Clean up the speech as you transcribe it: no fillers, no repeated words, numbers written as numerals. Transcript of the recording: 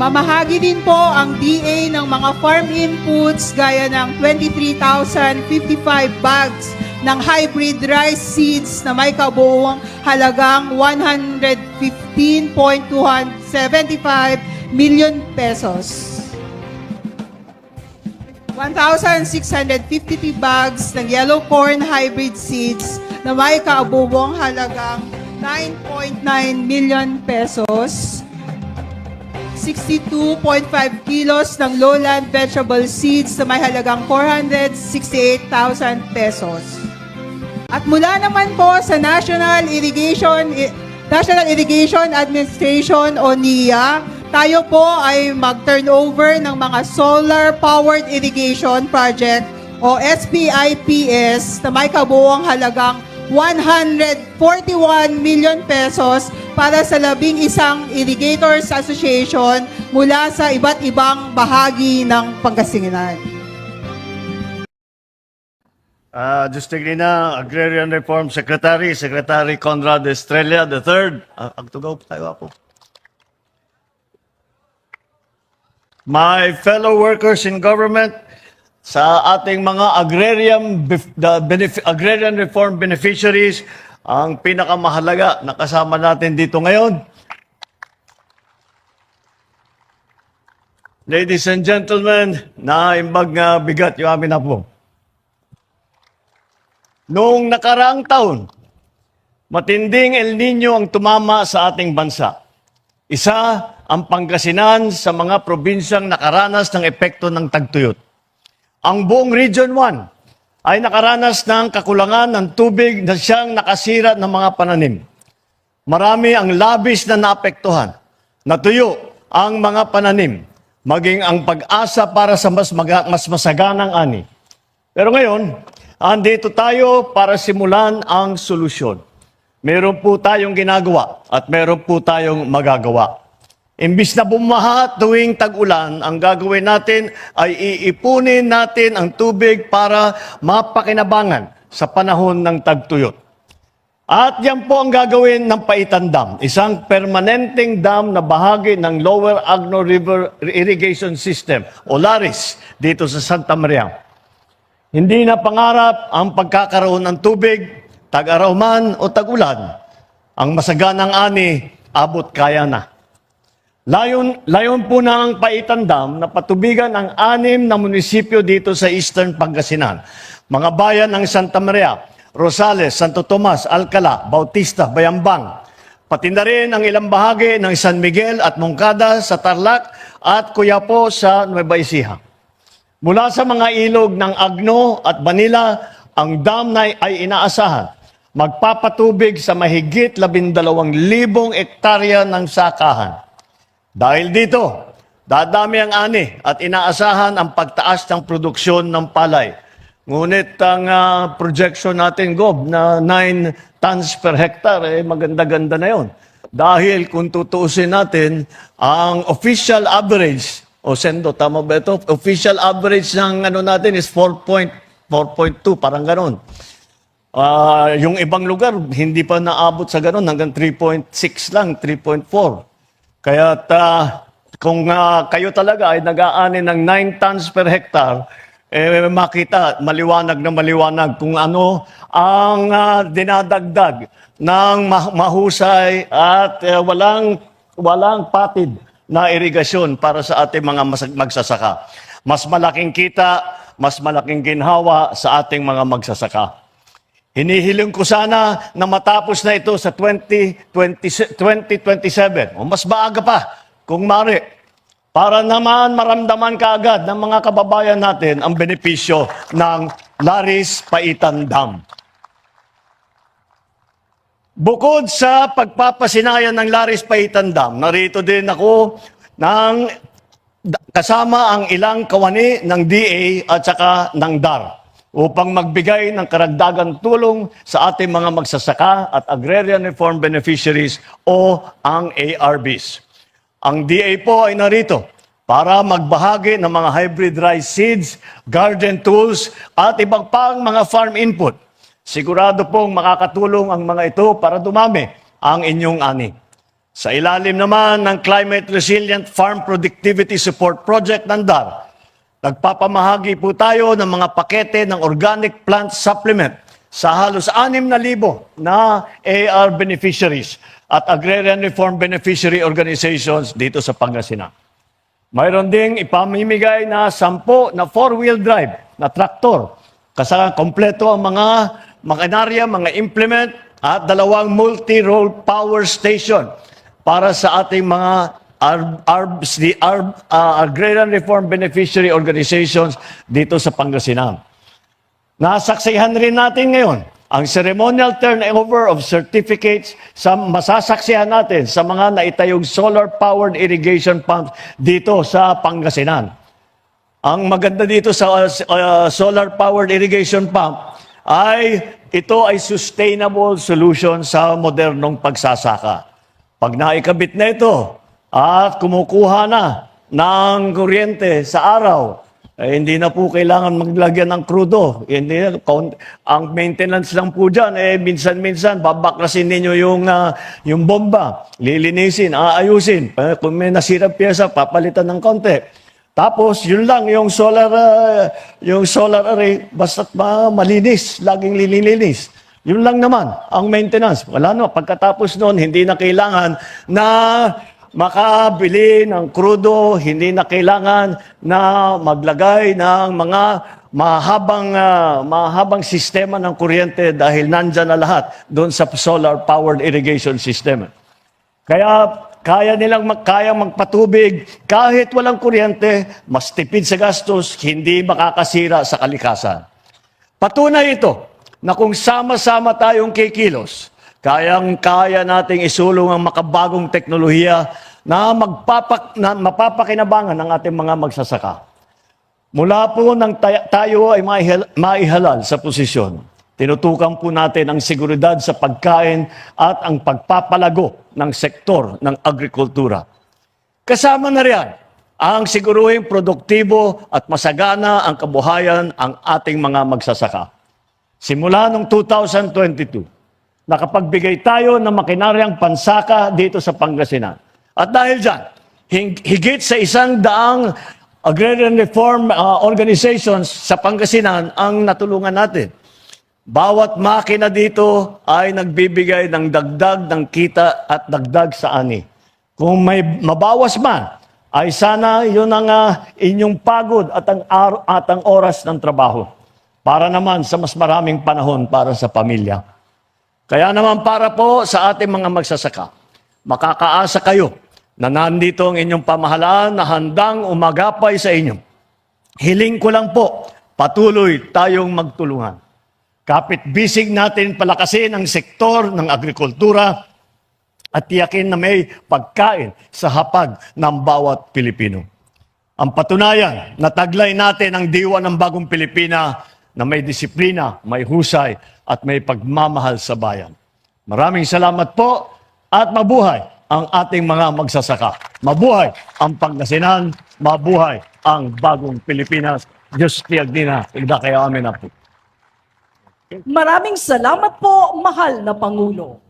Mamahagi din po ang DA ng mga farm inputs gaya ng 23,055 bags ng hybrid rice seeds na may kabuuang halagang 115.275 million pesos. 1,653 bags ng yellow corn hybrid seeds na may kabuuang halagang 9.9 million pesos. 62.5 kilos ng lowland vegetable seeds na may halagang 468,000 pesos. At mula naman po sa National Irrigation Administration o NIA, tayo po ay mag-turnover ng mga solar-powered irrigation project o SPIPS na may kabuuang halagang 141 million pesos para sa 11 irrigators association mula sa iba't ibang bahagi ng Pangasinan. District Lina, Agrarian Reform Secretary, Secretary Conrad Estrella III. Agtugaw po tayo ako. My fellow workers in government, sa ating mga agrarian reform beneficiaries, ang pinakamahalaga na kasama natin dito ngayon. Ladies and gentlemen, naimbag nga bigat yung amin na po. Noong nakaraang taon, matinding El Nino ang tumama sa ating bansa. Isa ang Pangasinan sa mga probinsyang nakaranas ng epekto ng tagtuyot. Ang buong Region 1 ay nakaranas ng kakulangan ng tubig na siyang nakasira ng mga pananim. Marami ang labis na naapektuhan. Natuyo ang mga pananim, maging ang pag-asa para sa mas masaganang ani. Pero ngayon, andito tayo para simulan ang solusyon. Meron po tayong ginagawa at meron po tayong magagawa. Imbis na bumaha tuwing tag-ulan, ang gagawin natin ay iipunin natin ang tubig para mapakinabangan sa panahon ng tagtuyot. At yan po ang gagawin ng Paitan Dam, isang permanenteng dam na bahagi ng Lower Agno River Irrigation System o LARIS dito sa Santa Maria. Hindi na pangarap ang pagkakaroon ng tubig, tag-araw man o tag-ulan. Ang masaganang ani, abot kaya na. Layon po ng Paitan Dam na patubigan ang 6 na munisipyo dito sa Eastern Pangasinan. Mga bayan ng Santa Maria, Rosales, Santo Tomas, Alcala, Bautista, Bayambang. Pati na rin ang ilang bahagi ng San Miguel at Moncada sa Tarlac at Coyapo sa Nueva Ecija. Mula sa mga ilog ng Agno at Manila, ang dam na ay inaasahan magpapatubig sa mahigit 12,000 hektarya ng sakahan. Dahil dito, dadami ang ani at inaasahan ang pagtaas ng produksyon ng palay. Ngunit ang projection natin, Gob, na 9 tons per hectare, maganda-ganda na yon. Dahil kung tutuusin natin, ang official average, Sendo, tama ba ito? Official average ng natin is 4.2, parang ganon. Yung ibang lugar, hindi pa naabot sa ganon, hanggang 3.6 lang, 3.4. Kaya kung kayo talaga ay nag-aani ng 9 tons per hectare, makita maliwanag na maliwanag kung ano ang dinadagdag ng mahusay at walang patid na irigasyon para sa ating mga magsasaka. Mas malaking kita, mas malaking ginhawa sa ating mga magsasaka. Hinihiling ko sana na matapos na ito sa 2027 o mas maaga pa kung mari para naman maramdaman kaagad ng mga kababayan natin ang benepisyo ng LARIS Paitan Dam. Bukod sa pagpapasinayan ng LARIS Paitan Dam, narito din ako kasama ang ilang kawani ng DA at saka ng DAR. Upang magbigay ng karagdagang tulong sa ating mga magsasaka at agrarian reform beneficiaries o ang ARBs. Ang DA po ay narito para magbahagi ng mga hybrid rice seeds, garden tools at ibang pang mga farm input. Sigurado pong makakatulong ang mga ito para dumami ang inyong ani. Sa ilalim naman ng Climate Resilient Farm Productivity Support Project ng DAR, nagpapamahagi po tayo ng mga pakete ng organic plant supplement sa halos 6,000 na AR beneficiaries at Agrarian Reform Beneficiary Organizations dito sa Pangasinan. Mayroon ding ipamimigay na 10 na 4-wheel drive na traktor. Kasama kompleto ang mga makinarya, mga implement at 2 multi-role power station para sa ating mga Agrarian Reform Beneficiary Organizations dito sa Pangasinan. Nasaksihan rin natin ngayon ang ceremonial turnover of certificates sa masasaksihan natin sa mga naitayong solar-powered irrigation pumps dito sa Pangasinan. Ang maganda dito sa solar-powered irrigation pump ay ito ay sustainable solution sa modernong pagsasaka. Pag naikabit na ito at kumukuha na ng kuryente sa araw, hindi na po kailangan maglagyan ng krudo. Hindi na, ang maintenance lang po dyan, minsan-minsan, babaklasin ninyo yung bomba, lilinisin, aayusin. Kung may nasirang pyesa, papalitan ng konti. Tapos, yun lang, yung solar array, basta't malinis, laging lilinis. Yun lang naman, ang maintenance. Wala no, pagkatapos noon, hindi na kailangan na makabili ng krudo, hindi na kailangan na maglagay ng mga mahabang sistema ng kuryente dahil nandyan na lahat doon sa solar-powered irrigation system. Kaya kaya nilang magpatubig kahit walang kuryente, mas tipid sa gastos, hindi makakasira sa kalikasan. Patunay ito na kung sama-sama tayong kikilos, kayang-kaya nating isulong ang makabagong teknolohiya na mapapakinabangan ng ating mga magsasaka. Mula po nang tayo ay maihalal sa posisyon, tinutukan po natin ang seguridad sa pagkain at ang pagpapalago ng sektor ng agrikultura. Kasama na riyan ang siguruhing produktibo at masagana ang kabuhayan ang ating mga magsasaka. Simula noong 2022, nakapagbigay tayo ng makinaryang pansaka dito sa Pangasinan. At dahil dyan, higit sa 100 agrarian reform organizations sa Pangasinan ang natulungan natin. Bawat makina dito ay nagbibigay ng dagdag ng kita at dagdag sa ani. Kung may mabawas man, ay sana yun ang inyong pagod at ang oras ng trabaho para naman sa mas maraming panahon para sa pamilya. Kaya naman para po sa ating mga magsasaka, makakaasa kayo na nandito ang inyong pamahalaan na handang umagapay sa inyo. Hiling ko lang po, patuloy tayong magtulungan. Kapit-bisig natin palakasin ang sektor ng agrikultura at tiyakin na may pagkain sa hapag ng bawat Pilipino. Ang patunayan, nataglay natin ang diwa ng bagong Pilipina na may disiplina, may husay, at may pagmamahal sa bayan. Maraming salamat po at mabuhay ang ating mga magsasaka. Mabuhay ang Pangasinan, mabuhay ang bagong Pilipinas. Diyos tiyagdina, igda kaya amin na po. Maraming salamat po, mahal na Pangulo.